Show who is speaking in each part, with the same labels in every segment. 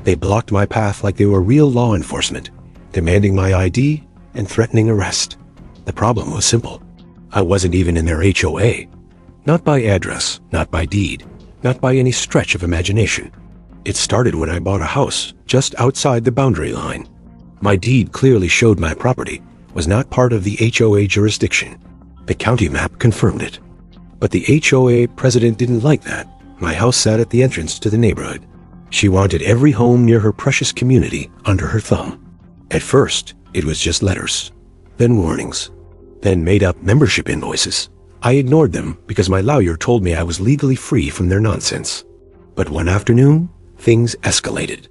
Speaker 1: They blocked my path like they were real law enforcement, demanding my ID and threatening arrest. The problem was simple. I wasn't even in their HOA. Not by address, not by deed, not by any stretch of imagination. It started when I bought a house just outside the boundary line. My deed clearly showed my property was not part of the HOA jurisdiction. The county map confirmed it. But the HOA president didn't like that. My house sat at the entrance to the neighborhood. She wanted every home near her precious community under her thumb. At first, it was just letters, then warnings, then made-up membership invoices. I ignored them because my lawyer told me I was legally free from their nonsense. But one afternoon, things escalated.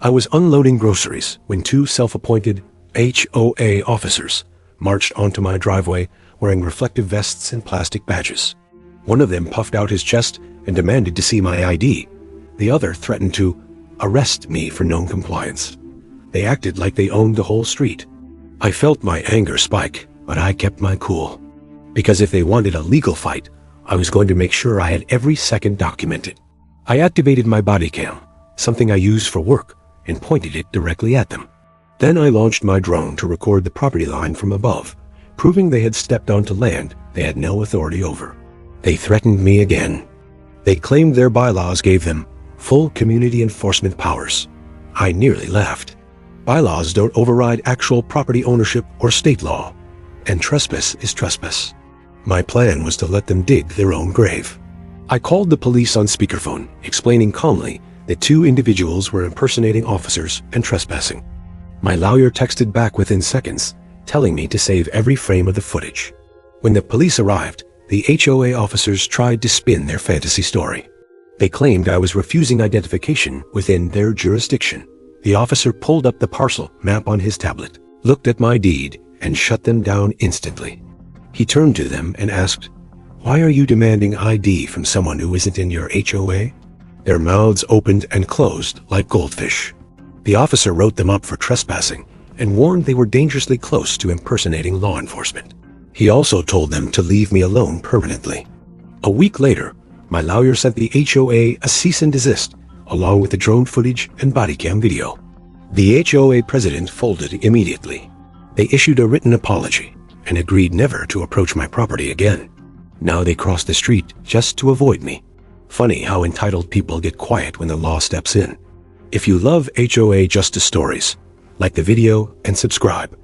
Speaker 1: I was unloading groceries when two self-appointed HOA officers marched onto my driveway wearing reflective vests and plastic badges. One of them puffed out his chest and demanded to see my ID. The other threatened to arrest me for non-compliance. They acted like they owned the whole street. I felt my anger spike, but I kept my cool. Because if they wanted a legal fight, I was going to make sure I had every second documented. I activated my body cam, something I use for work, and pointed it directly at them. Then I launched my drone to record the property line from above, proving they had stepped onto land they had no authority over. They threatened me again. They claimed their bylaws gave them full community enforcement powers. I nearly laughed. Bylaws don't override actual property ownership or state law, and trespass is trespass. My plan was to let them dig their own grave. I called the police on speakerphone, explaining calmly that two individuals were impersonating officers and trespassing. My lawyer texted back within seconds, telling me to save every frame of the footage. When the police arrived, the HOA officers tried to spin their fantasy story. They claimed I was refusing identification within their jurisdiction. The officer pulled up the parcel map on his tablet, looked at my deed, and shut them down instantly. He turned to them and asked, "Why are you demanding ID from someone who isn't in your HOA?" Their mouths opened and closed like goldfish. The officer wrote them up for trespassing and warned they were dangerously close to impersonating law enforcement. He also told them to leave me alone permanently. A week later, my lawyer sent the HOA a cease and desist, along with the drone footage and body cam video. The HOA president folded immediately. They issued a written apology and agreed never to approach my property again. Now they cross the street just to avoid me. Funny how entitled people get quiet when the law steps in. If you love HOA justice stories, like the video and subscribe.